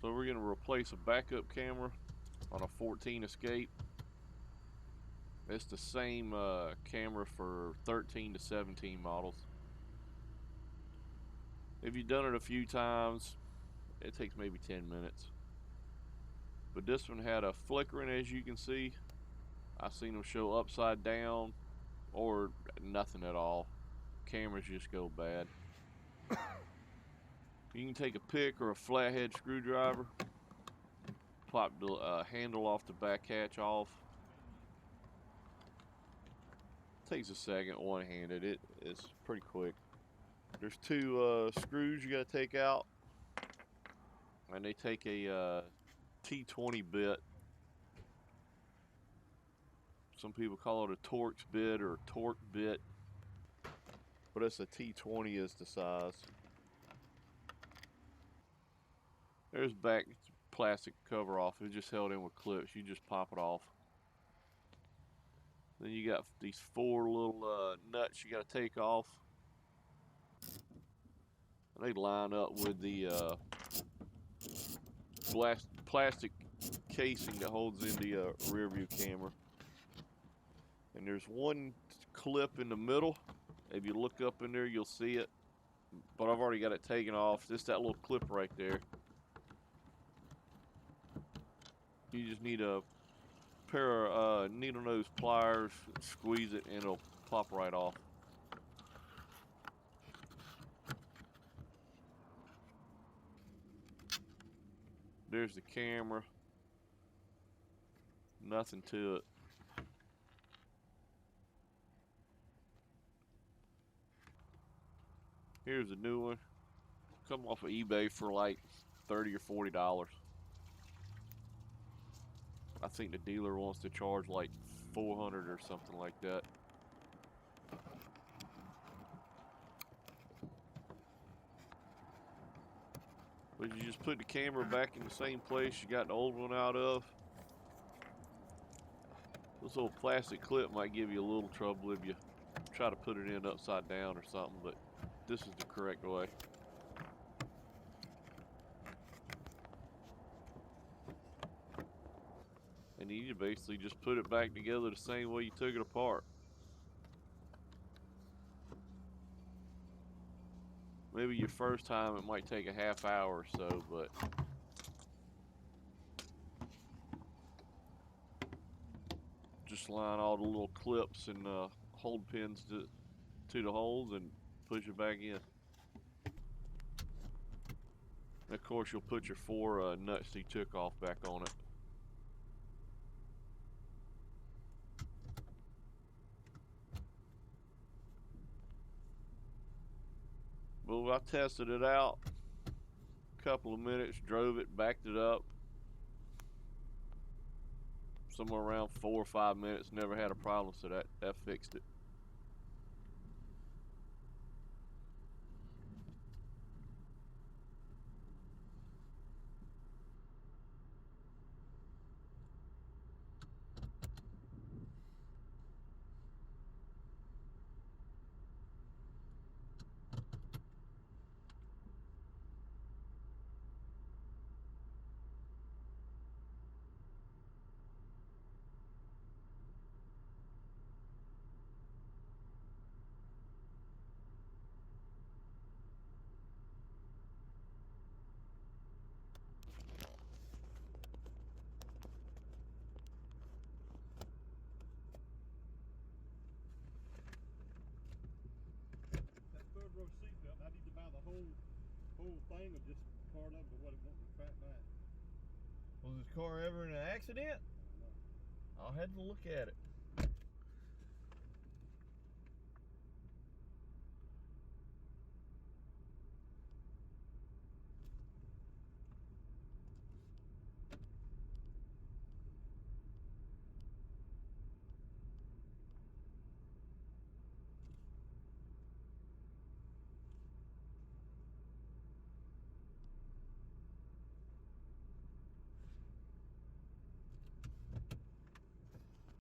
So we're going to replace a backup camera on a 14 Escape. It's the same camera for 13 to 17 models. If you've done it a few times, it takes maybe 10 minutes. But this one had a flickering, as you can see. I've seen them show upside down or nothing at all. Cameras just go bad. You can take a pick or a flathead screwdriver, pop the handle off the back hatch off. Takes a second, one-handed. It's pretty quick. There's two screws you got to take out, and they take a T20 bit. Some people call it a Torx bit or a torque bit, but it's a T20 is the size. There's back plastic cover off. It's just held in with clips. You just pop it off. Then you got these four little nuts you got to take off. And they line up with the plastic casing that holds in the rear view camera. And there's one clip in the middle. If you look up in there, you'll see it. But I've already got it taken off. Just that little clip right there. You just need a pair of needle nose pliers, squeeze it, and it'll pop right off. There's the camera. Nothing to it. Here's a new one. Come off of eBay for like $30 or $40. I think the dealer wants to charge like $400 or something like that. But you just put the camera back in the same place you got the old one out of. This little plastic clip might give you a little trouble if you try to put it in upside down or something, but this is the correct way. And you basically just put it back together the same way you took it apart. Maybe your first time it might take a half hour or so, but just line all the little clips and hold pins to the holes and push it back in. And of course, you'll put your four nuts you took off back on it. Well, I tested it out. A couple of minutes, drove it, backed it up. Somewhere around 4 or 5 minutes, never had a problem, so that fixed it. Third row seatbelt, I need to buy the whole thing or just part of it, or what it won't be fat back. Was this car ever in an accident? No. I'll have to look at it.